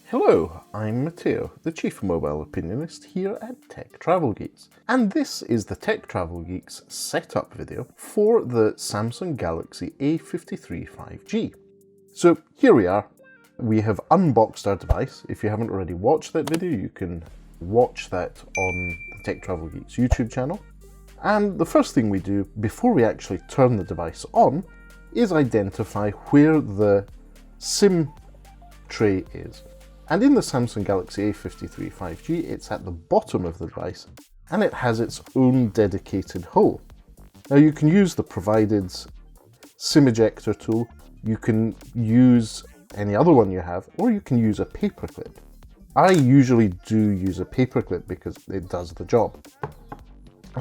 Hello, I'm Matteo, the Chief Mobile Opinionist here at Tech Travel Geeks, and this is the Tech Travel Geeks setup video for the Samsung Galaxy A53 5G. So here we are. We have unboxed our device. If you haven't already watched that video, you can watch that on the Tech Travel Geeks YouTube channel. And the first thing we do before we actually turn the device on is identify where the SIM tray is. And in the Samsung Galaxy A53 5G, it's at the bottom of the device and it has its own dedicated hole. Now you can use the provided SIM ejector tool, you can use any other one you have, or you can use a paperclip. I usually do use a paperclip because it does the job.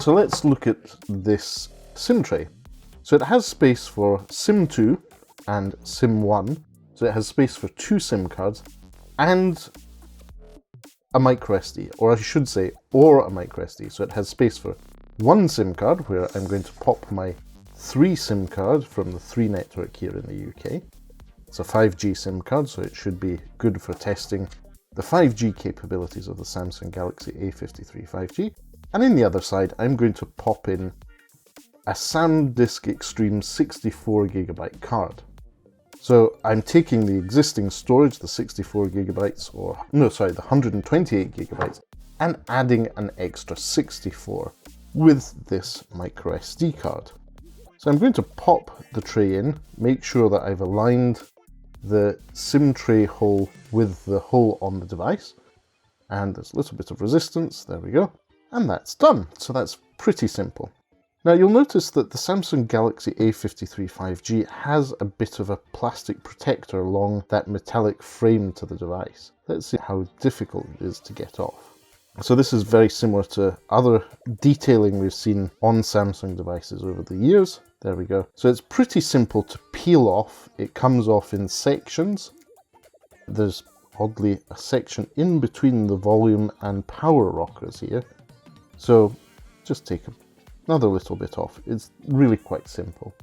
So let's look at this SIM tray. So it has space for SIM 2 and SIM 1. So it has space for 2 SIM cards and a micro SD, or I should say, or a micro SD. So it has space for 1 SIM card where I'm going to pop my 3 SIM card from the 3 network here in the UK. It's a 5G SIM card, so it should be good for testing the 5G capabilities of the Samsung Galaxy A53 5G. And in the other side, I'm going to pop in a SanDisk Extreme 64GB card. So I'm taking the existing storage, the 64GB, the 128GB, and adding an extra 64 with this micro SD card. So I'm going to pop the tray in, make sure that I've aligned the SIM tray hole with the hole on the device, and there's a little bit of resistance, there we go. And that's done. So that's pretty simple. Now you'll notice that the Samsung Galaxy A53 5G has a bit of a plastic protector along that metallic frame to the device. Let's see how difficult it is to get off. So this is very similar to other detailing we've seen on Samsung devices over the years. There we go. So it's pretty simple to peel off. It comes off in sections. There's oddly a section in between the volume and power rockers here. So just take another little bit off. It's really quite simple.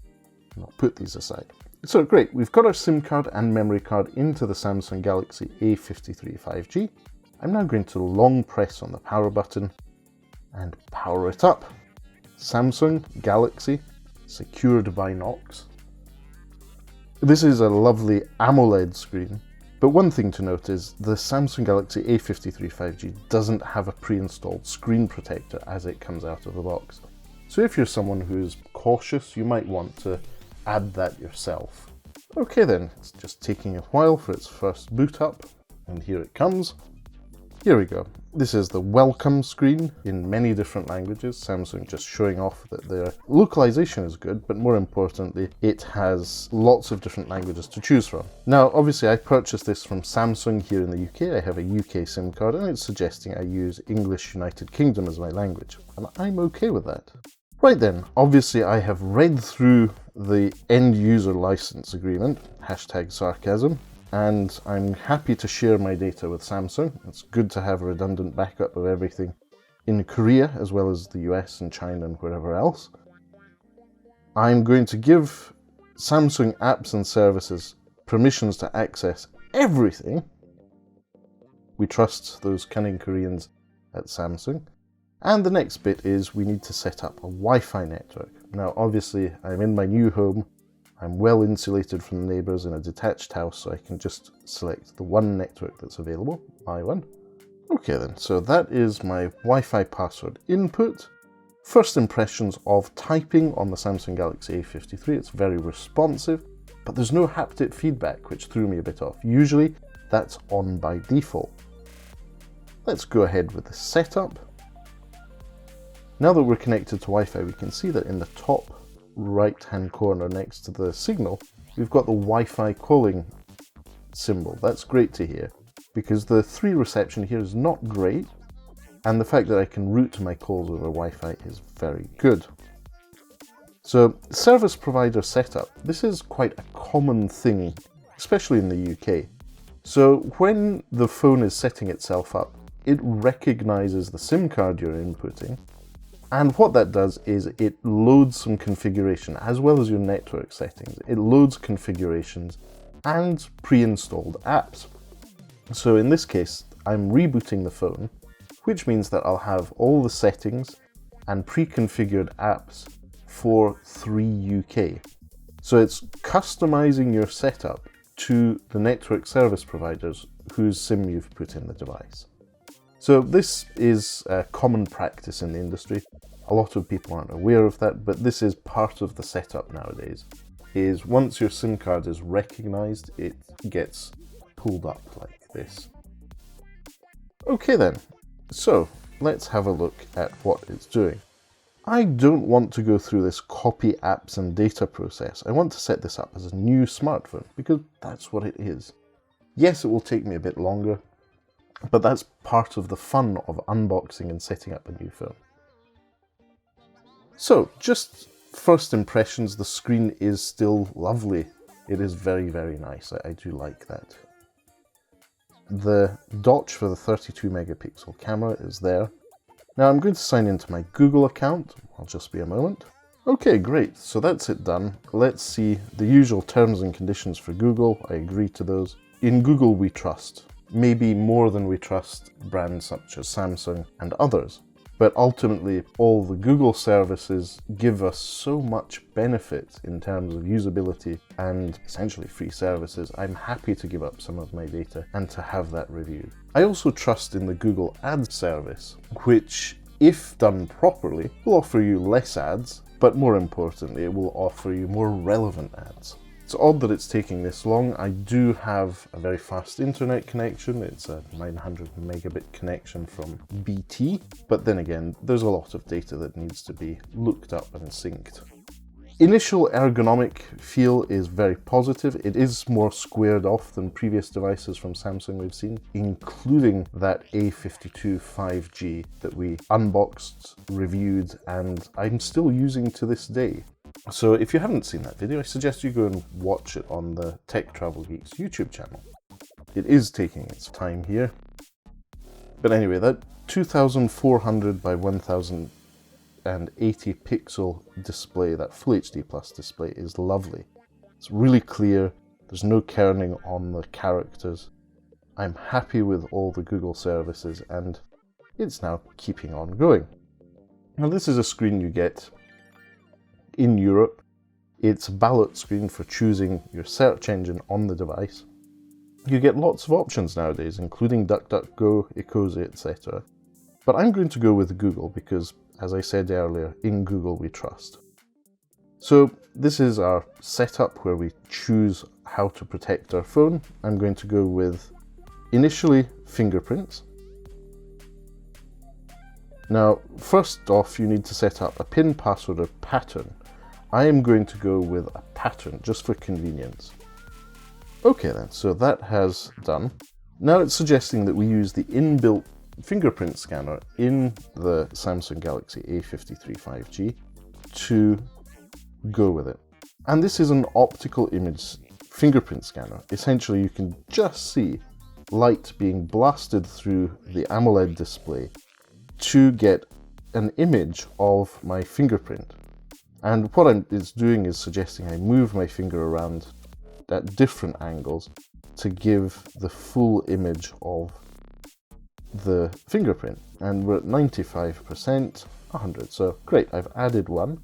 I'll put these aside. So great, we've got our SIM card and memory card into the Samsung Galaxy A53 5G. I'm now going to long press on the power button and power it up. Samsung Galaxy, secured by Knox. This is a lovely AMOLED screen. But one thing to note is the Samsung Galaxy A53 5G doesn't have a pre-installed screen protector as it comes out of the box. So if you're someone who's cautious, you might want to add that yourself. Okay then, it's just taking a while for its first boot up, and here it comes. Here we go. This is the welcome screen in many different languages. Samsung just showing off that their localization is good, but more importantly, it has lots of different languages to choose from. Now, obviously, I purchased this from Samsung here in the UK. I have a UK SIM card, and it's suggesting I use English United Kingdom as my language, and I'm okay with that. Right then, obviously, I have read through the end user license agreement, #sarcasm, and I'm happy to share my data with Samsung. It's good to have a redundant backup of everything in Korea, as well as the US and China and wherever else. I'm going to give Samsung apps and services permissions to access everything. We trust those cunning Koreans at Samsung. And the next bit is we need to set up a Wi-Fi network. Now, obviously, I'm in my new home. I'm well insulated from the neighbours in a detached house, so I can just select the one network that's available, my one. Okay then, so that is my Wi-Fi password input. First impressions of typing on the Samsung Galaxy A53, it's very responsive, but there's no haptic feedback, which threw me a bit off. Usually, that's on by default. Let's go ahead with the setup. Now that we're connected to Wi-Fi, we can see that in the top right-hand corner next to the signal, we've got the Wi-Fi calling symbol. That's great to hear, because the 3 reception here is not great, and the fact that I can route my calls over Wi-Fi is very good. So, service provider setup. This is quite a common thing, especially in the UK. So, when the phone is setting itself up, it recognizes the SIM card you're inputting, and what that does is it loads some configuration as well as your network settings. It loads configurations and pre-installed apps. So in this case, I'm rebooting the phone, which means that I'll have all the settings and pre-configured apps for 3UK. So it's customizing your setup to the network service providers whose SIM you've put in the device. So this is a common practice in the industry. A lot of people aren't aware of that, but this is part of the setup nowadays. Is once your SIM card is recognized, it gets pulled up like this. Okay then, so let's have a look at what it's doing. I don't want to go through this copy apps and data process. I want to set this up as a new smartphone because that's what it is. Yes, it will take me a bit longer, but that's part of the fun of unboxing and setting up a new phone. So, just first impressions, the screen is still lovely. It is very, very nice. I do like that. The notch for the 32 megapixel camera is there. Now I'm going to sign into my Google account. I'll just be a moment. Okay, great. So that's it done. Let's see the usual terms and conditions for Google. I agree to those. In Google we trust. Maybe more than we trust brands such as Samsung and others. But ultimately, all the Google services give us so much benefit in terms of usability and essentially free services. I'm happy to give up some of my data and to have that reviewed. I also trust in the Google Ads service, which, if done properly, will offer you less ads, but more importantly, it will offer you more relevant ads. It's odd that it's taking this long. I do have a very fast internet connection. It's a 900 megabit connection from BT, but then again, there's a lot of data that needs to be looked up and synced. Initial ergonomic feel is very positive. It is more squared off than previous devices from Samsung we've seen, including that A52 5G that we unboxed, reviewed, and I'm still using to this day. So if you haven't seen that video, I suggest you go and watch it on the Tech Travel Geeks YouTube channel. It is taking its time here. But anyway, that 2400 by 1080 pixel display, that Full HD Plus display, is lovely. It's really clear, there's no kerning on the characters. I'm happy with all the Google services and it's now keeping on going. Now this is a screen you get in Europe. It's a ballot screen for choosing your search engine on the device. You get lots of options nowadays, including DuckDuckGo, Ecosia, etc. But I'm going to go with Google because, as I said earlier, in Google we trust. So this is our setup where we choose how to protect our phone. I'm going to go with, initially, fingerprints. Now, first off, you need to set up a PIN, password, or pattern. I am going to go with a pattern, just for convenience. Okay then, so that has done. Now it's suggesting that we use the inbuilt fingerprint scanner in the Samsung Galaxy A53 5G to go with it. And this is an optical image fingerprint scanner. Essentially, you can just see light being blasted through the AMOLED display to get an image of my fingerprint. And what it's doing is suggesting I move my finger around at different angles to give the full image of the fingerprint. And we're at 95%, 100. So great, I've added one.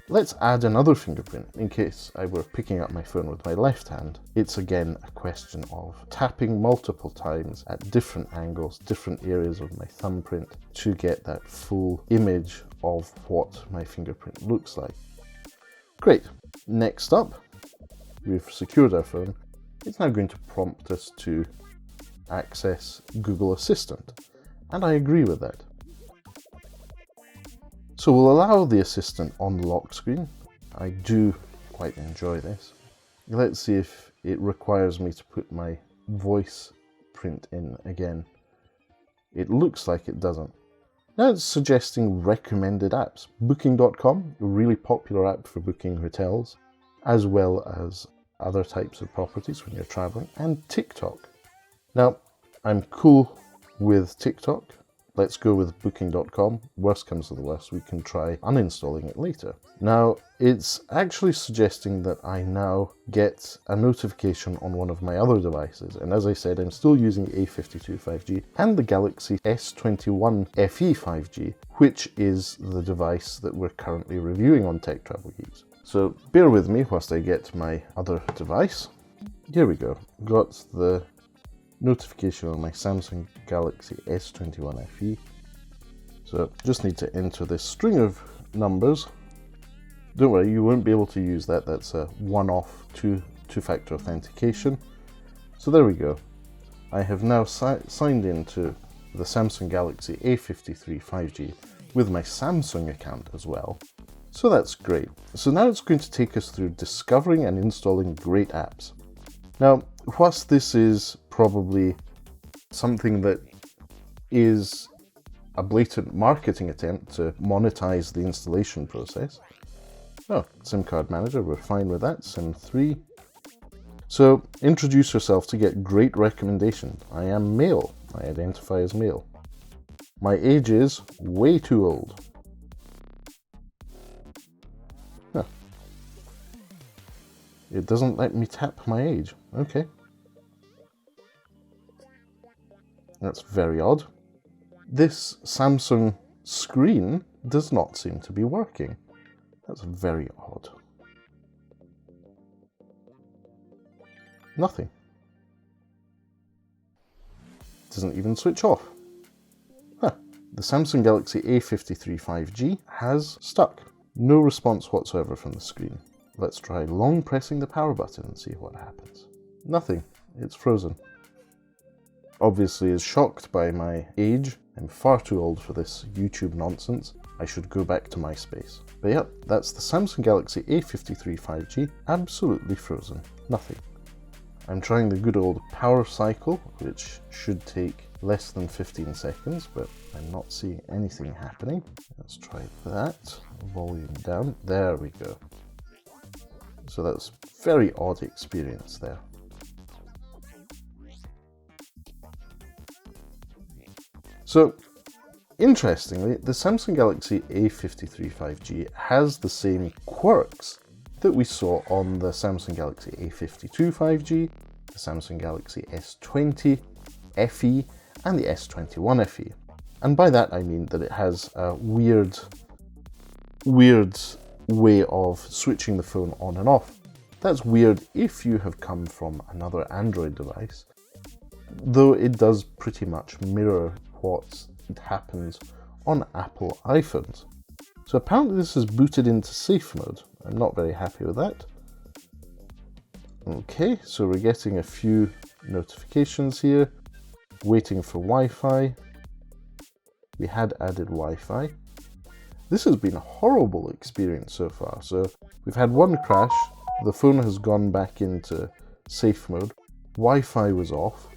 Let's add another fingerprint in case I were picking up my phone with my left hand. It's again a question of tapping multiple times at different angles, different areas of my thumbprint to get that full image of what my fingerprint looks like. Great. Next up, we've secured our phone. It's now going to prompt us to access Google Assistant, and I agree with that. So we'll allow the Assistant on the lock screen. I do quite enjoy this. Let's see if it requires me to put my voice print in again. It looks like it doesn't. Now it's suggesting recommended apps. Booking.com, a really popular app for booking hotels, as well as other types of properties when you're traveling, and TikTok. Now, I'm cool with TikTok. let's go with booking.com. Worst comes to the worst, we can try uninstalling it later. Now, it's actually suggesting that I now get a notification on one of my other devices. And as I said, I'm still using A52 5G and the Galaxy S21 FE 5G, which is the device that we're currently reviewing on Tech Travel Geeks. So bear with me whilst I get my other device. Here we go. Got the notification on my Samsung Galaxy S21 FE. So just need to enter this string of numbers. Don't worry, you won't be able to use that. That's a one-off two-factor authentication. So there we go. I have now signed into the Samsung Galaxy A53 5G with my Samsung account as well. So that's great. So now it's going to take us through discovering and installing great apps. Now, whilst this is probably something that is a blatant marketing attempt to monetize the installation process. Oh, SIM card manager, we're fine with that. SIM 3. So, introduce yourself to get great recommendation. I am male. I identify as male. My age is way too old. Huh. It doesn't let me tap my age. Okay. That's very odd. This Samsung screen does not seem to be working. That's very odd. Nothing. Doesn't even switch off. Huh. The Samsung Galaxy A53 5G has stuck. No response whatsoever from the screen. Let's try long pressing the power button and see what happens. Nothing. It's frozen. Obviously is shocked by my age. I'm far too old for this YouTube nonsense. I should go back to MySpace. But yep, that's the Samsung Galaxy A53 5G, absolutely frozen. Nothing. I'm trying the good old power cycle, which should take less than 15 seconds, but I'm not seeing anything happening. Let's try that. Volume down. There we go. So that's very odd experience there. So, interestingly, the Samsung Galaxy A53 5G has the same quirks that we saw on the Samsung Galaxy A52 5G, the Samsung Galaxy S20 FE, and the S21 FE. And by that I mean that it has a weird way of switching the phone on and off. That's weird if you have come from another Android device, though it does pretty much mirror what happens on Apple iPhones. So apparently this is booted into safe mode. I'm not very happy with that. Okay, so we're getting a few notifications here, waiting for Wi-Fi. We had added Wi-Fi. This has been a horrible experience so far. So we've had one crash, the phone has gone back into safe mode, Wi-Fi was off,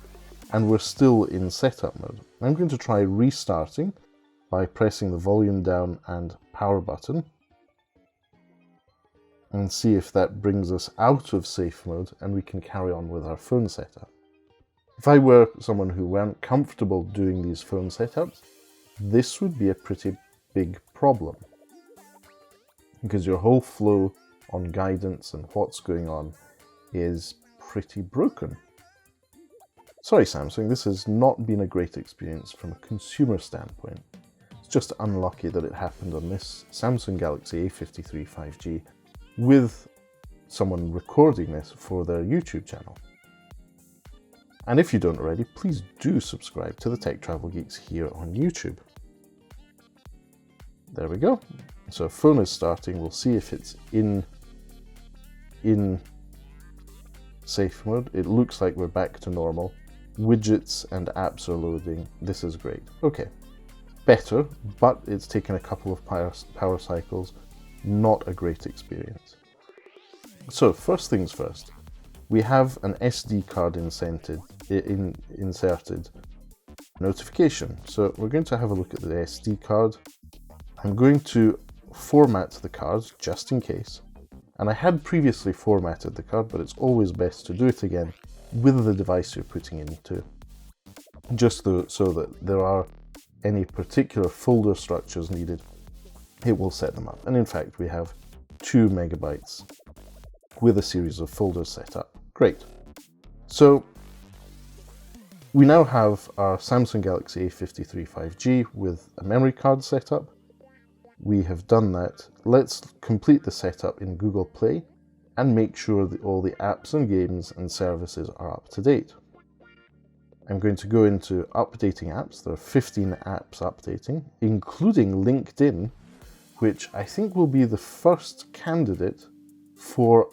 and we're still in setup mode. I'm going to try restarting by pressing the volume down and power button and see if that brings us out of safe mode and we can carry on with our phone setup. If I were someone who weren't comfortable doing these phone setups, this would be a pretty big problem, because your whole flow on guidance and what's going on is pretty broken. Sorry Samsung, this has not been a great experience from a consumer standpoint. It's just unlucky that it happened on this Samsung Galaxy A53 5G with someone recording this for their YouTube channel. And if you don't already, please do subscribe to the Tech Travel Geeks here on YouTube. There we go. So phone is starting, we'll see if it's in safe mode. It looks like we're back to normal. Widgets and apps are loading. This is great. Okay, better, but it's taken a couple of power cycles. Not a great experience. So first things first, we have an SD card inserted notification. So we're going to have a look at the SD card. I'm going to format the card just in case. And I had previously formatted the card, but it's always best to do it again with the device you're putting into, just so that there are any particular folder structures needed, it will set them up. And in fact, we have 2 megabytes with a series of folders set up. Great. So we now have our Samsung Galaxy A53 5G with a memory card set up. We have done that. Let's complete the setup in Google Play and make sure that all the apps and games and services are up to date. I'm going to go into updating apps. There are 15 apps updating, including LinkedIn, which I think will be the first candidate for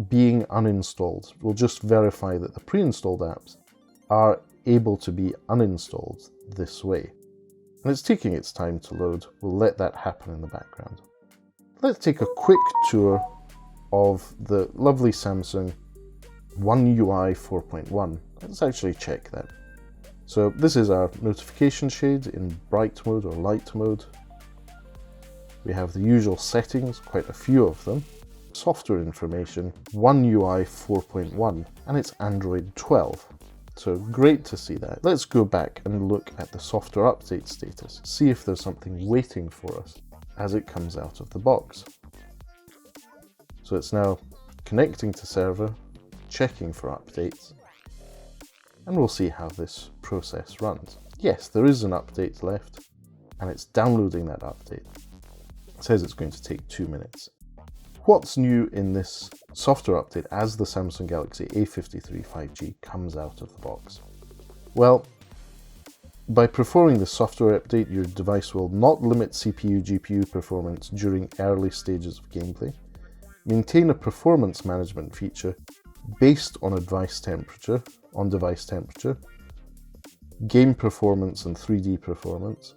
being uninstalled. We'll just verify that the pre-installed apps are able to be uninstalled this way. And it's taking its time to load. We'll let that happen in the background. Let's take a quick tour of the lovely Samsung One UI 4.1. Let's actually check that. So this is our notification shade in bright mode or light mode. We have the usual settings, quite a few of them. Software information, One UI 4.1, and it's Android 12. So great to see that. Let's go back and look at the software update status, see if there's something waiting for us as it comes out of the box. So it's now connecting to server, checking for updates, and we'll see how this process runs. Yes, there is an update left, and it's downloading that update. It says it's going to take 2 minutes. What's new in this software update as the Samsung Galaxy A53 5G comes out of the box? Well, by performing the software update, your device will not limit CPU-GPU performance during early stages of gameplay, maintain a performance management feature based on device temperature, game performance and 3D performance,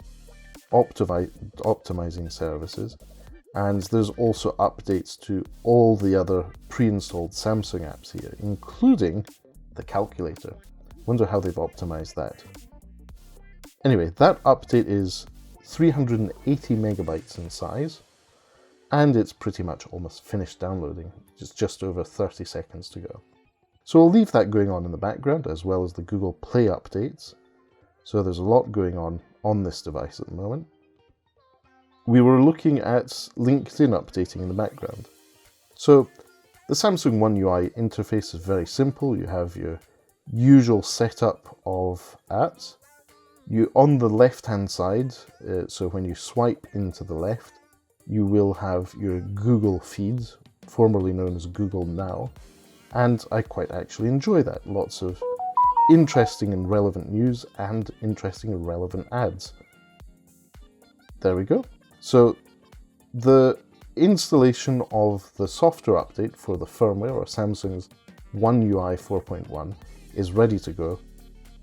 optimizing services, and there's also updates to all the other pre-installed Samsung apps here, including the calculator. Wonder how they've optimized that. Anyway, that update is 380 megabytes in size, and it's pretty much almost finished downloading. Just over 30 seconds to go. So we'll leave that going on in the background, as well as the Google Play updates. So there's a lot going on this device at the moment. We were looking at LinkedIn updating in the background. So the Samsung One UI interface is very simple. You have your usual setup of apps. On the left-hand side, so when you swipe into the left, you will have your Google feed, formerly known as Google Now, and I quite actually enjoy that. Lots of interesting and relevant news and interesting and relevant ads. There we go. So the installation of the software update for the firmware, or Samsung's One UI 4.1, is ready to go.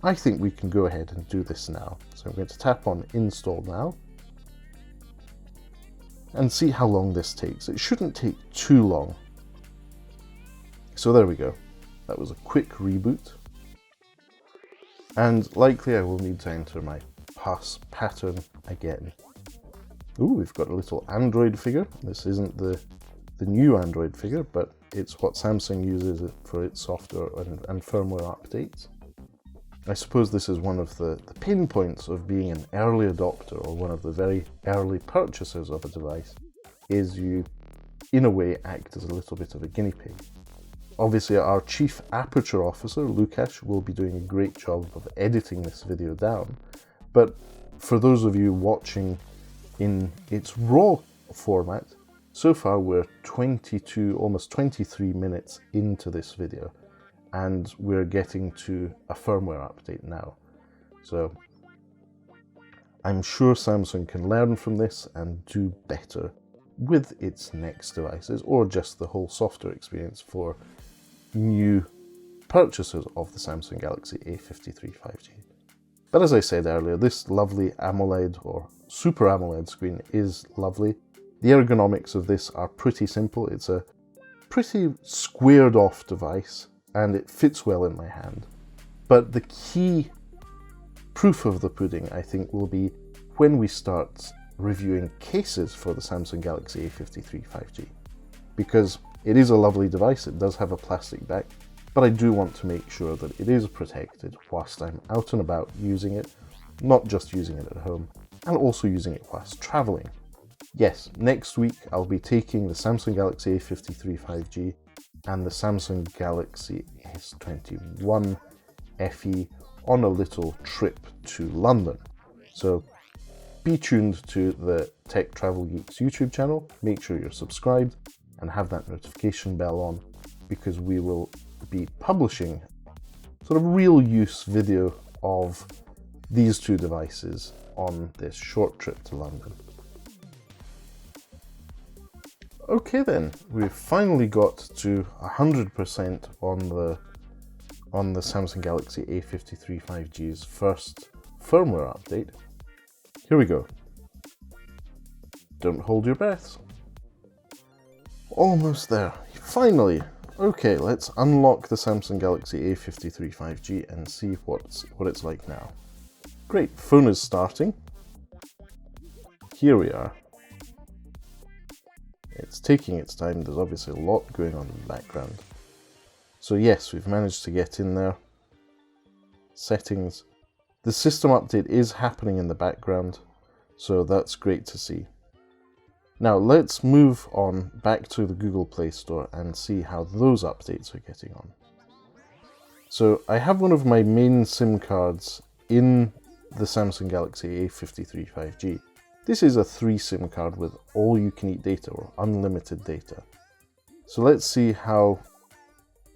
I think we can go ahead and do this now. So I'm going to tap on Install Now and see how long this takes. It shouldn't take too long. So there we go. That was a quick reboot. And likely I will need to enter my pass pattern again. Ooh, we've got a little Android figure. This isn't the new Android figure, but it's what Samsung uses for its software and firmware updates. I suppose this is one of the pain points of being an early adopter, or one of the very early purchasers of a device, is you, in a way, act as a little bit of a guinea pig. Obviously, our Chief Aperture Officer, Lukasz, will be doing a great job of editing this video down, but for those of you watching in its raw format, so far we're 22, almost 23 minutes into this video, and we're getting to a firmware update now. So I'm sure Samsung can learn from this and do better with its next devices, or just the whole software experience for new purchasers of the Samsung Galaxy A53 5G. But as I said earlier, this lovely AMOLED or Super AMOLED screen is lovely. The ergonomics of this are pretty simple. It's a pretty squared off device and it fits well in my hand. But the key proof of the pudding, I think, will be when we start reviewing cases for the Samsung Galaxy A53 5G. Because it is a lovely device, it does have a plastic back, but I do want to make sure that it is protected whilst I'm out and about using it, not just using it at home, and also using it whilst traveling. Yes, next week I'll be taking the Samsung Galaxy A53 5G and the Samsung Galaxy S21 FE on a little trip to London. So be tuned to the Tech Travel Geeks YouTube channel, make sure you're subscribed and have that notification bell on, because we will be publishing sort of real use video of these two devices on this short trip to London. Okay then, we've finally got to 100% on the Samsung Galaxy A53 5G's first firmware update. Here we go. Don't hold your breaths. Almost there. Finally. Okay, let's unlock the Samsung Galaxy A53 5G and see what it's like now. Great, phone is starting. Here we are. It's taking its time, there's obviously a lot going on in the background. So yes, we've managed to get in there. Settings. The system update is happening in the background, so that's great to see. Now let's move on back to the Google Play Store and see how those updates are getting on. So I have one of my main SIM cards in the Samsung Galaxy A53 5G. This is a 3 SIM card with all-you-can-eat data, or unlimited data. So let's see how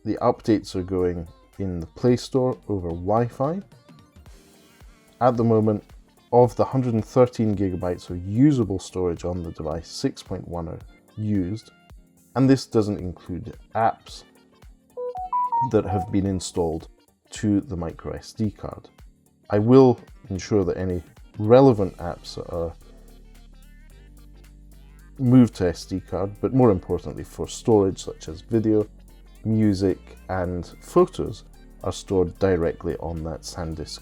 the updates are going in the Play Store over Wi-Fi. At the moment, of the 113 gigabytes of usable storage on the device, 6.1 are used, and this doesn't include apps that have been installed to the micro SD card. I will ensure that any relevant apps are moved to SD card, but more importantly for storage such as video, music and photos are stored directly on that SanDisk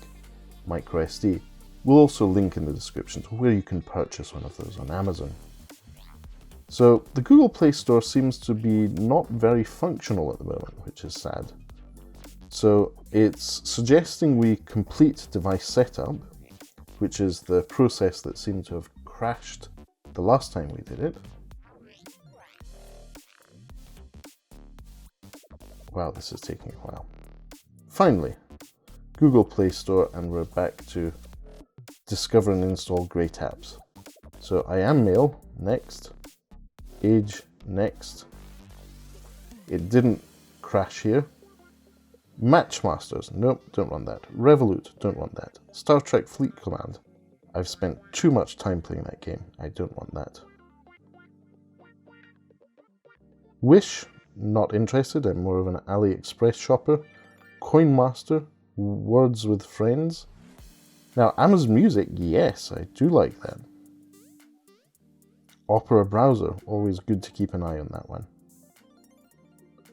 micro SD. We'll also link in the description to where you can purchase one of those on Amazon. So the Google Play Store seems to be not very functional at the moment, which is sad. So it's suggesting we complete device setup, which is the process that seemed to have crashed the last time we did it. Wow, this is taking a while. Finally, Google Play Store, and we're back to discover and install great apps. So I am male, next. Age, next. It didn't crash here. Matchmasters, nope, don't want that. Revolut, don't want that. Star Trek Fleet Command. I've spent too much time playing that game. I don't want that. Wish, not interested. I'm more of an AliExpress shopper. Coinmaster, Words with Friends. Now, Amazon Music, yes, I do like that. Opera Browser, always good to keep an eye on that one.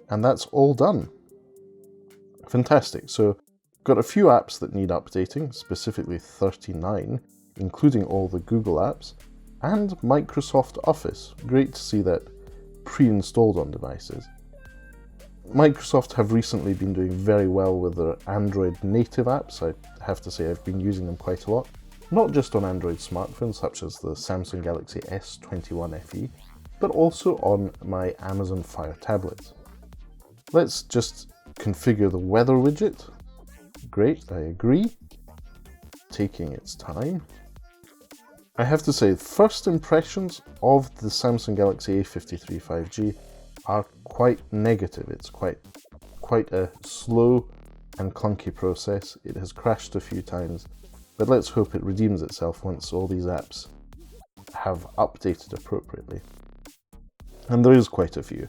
And that's all done. Fantastic. So, got a few apps that need updating, specifically 39. Including all the Google apps, and Microsoft Office. Great to see that pre-installed on devices. Microsoft have recently been doing very well with their Android native apps. I have to say I've been using them quite a lot. Not just on Android smartphones such as the Samsung Galaxy S21 FE, but also on my Amazon Fire tablets. Let's just configure the weather widget. Great, I agree. Taking its time. I have to say, first impressions of the Samsung Galaxy A53 5G are quite negative. It's quite a slow and clunky process. It has crashed a few times, but let's hope it redeems itself once all these apps have updated appropriately. And there is quite a few.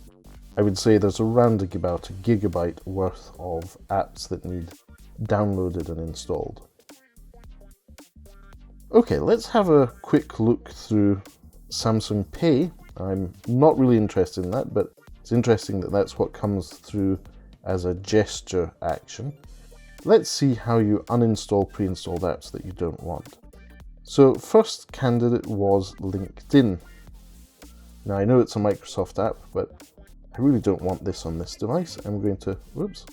I would say there's around about a gigabyte worth of apps that need downloaded and installed. Okay, let's have a quick look through Samsung Pay. I'm not really interested in that, but it's interesting that that's what comes through as a gesture action. Let's see how you uninstall pre-installed apps that you don't want. So first candidate was LinkedIn. Now I know it's a Microsoft app, but I really don't want this on this device. I'm going to, whoops,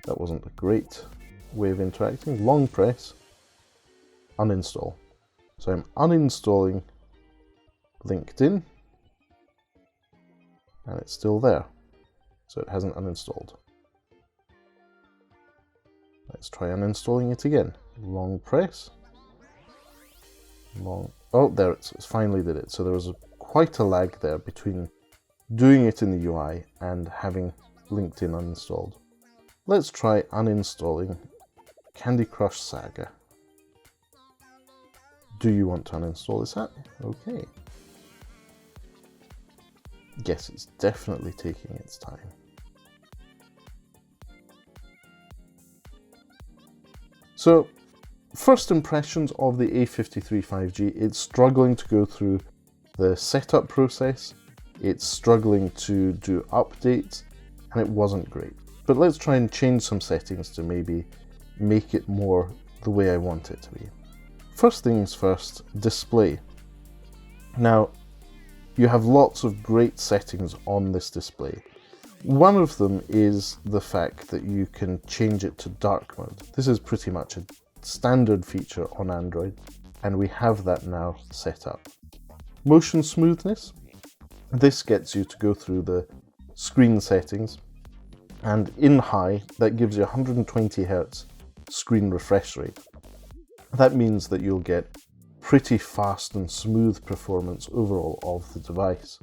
that wasn't a great way of interacting. Long press. uninstall. So I'm uninstalling LinkedIn, and it's still there. So it hasn't uninstalled. Let's try uninstalling it again. Long press. Long. Oh, there it's finally did it. So there was quite a lag there between doing it in the UI and having LinkedIn uninstalled. Let's try uninstalling Candy Crush Saga. Do you want to uninstall this app? Okay. Yes, it's definitely taking its time. So, first impressions of the A53 5G, it's struggling to go through the setup process, it's struggling to do updates, and it wasn't great. But let's try and change some settings to maybe make it more the way I want it to be. First things first, display. Now, you have lots of great settings on this display. One of them is the fact that you can change it to dark mode. This is pretty much a standard feature on Android, and we have that now set up. Motion smoothness. This gets you to go through the screen settings, and in high, that gives you 120 Hz screen refresh rate. That means that you'll get pretty fast and smooth performance overall of the device.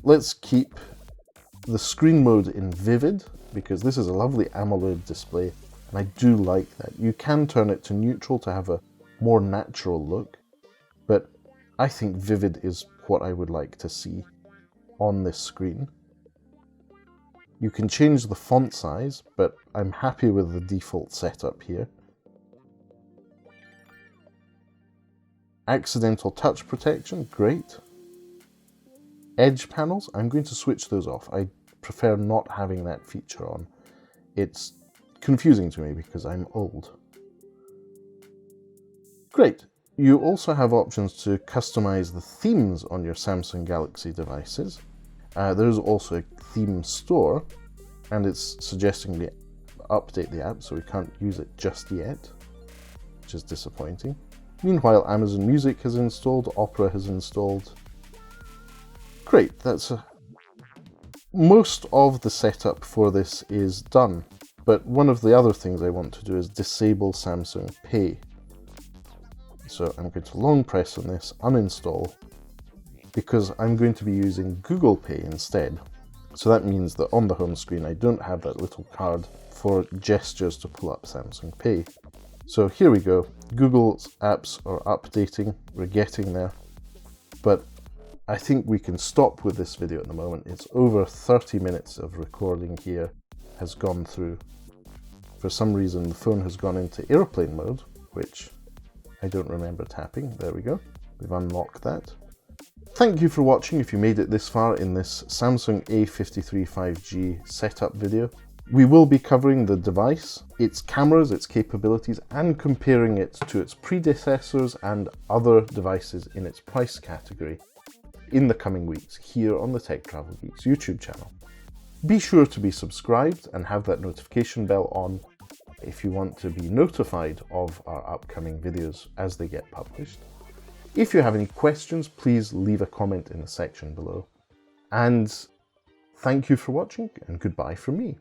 Let's keep the screen mode in vivid, because this is a lovely AMOLED display, and I do like that. You can turn it to neutral to have a more natural look, but I think vivid is what I would like to see on this screen. You can change the font size, but I'm happy with the default setup here. Accidental touch protection, great. Edge panels, I'm going to switch those off. I prefer not having that feature on. It's confusing to me because I'm old. Great. You also have options to customize the themes on your Samsung Galaxy devices. There's also a theme store, and it's suggesting we update the app, so we can't use it just yet, which is disappointing. Meanwhile, Amazon Music has installed, Opera has installed. Great, most of the setup for this is done, but one of the other things I want to do is disable Samsung Pay. So I'm going to long press on this, uninstall, because I'm going to be using Google Pay instead. So that means that on the home screen I don't have that little card for gestures to pull up Samsung Pay. So here we go, Google's apps are updating, we're getting there, but I think we can stop with this video at the moment. It's over 30 minutes of recording here has gone through. For some reason the phone has gone into airplane mode, which I don't remember tapping. There we go, we've unlocked that. Thank you for watching if you made it this far in this Samsung A53 5G setup video. We will be covering the device, its cameras, its capabilities, and comparing it to its predecessors and other devices in its price category in the coming weeks here on the Tech Travel Geeks YouTube channel. Be sure to be subscribed and have that notification bell on if you want to be notified of our upcoming videos as they get published. If you have any questions, please leave a comment in the section below. And thank you for watching, and goodbye from me.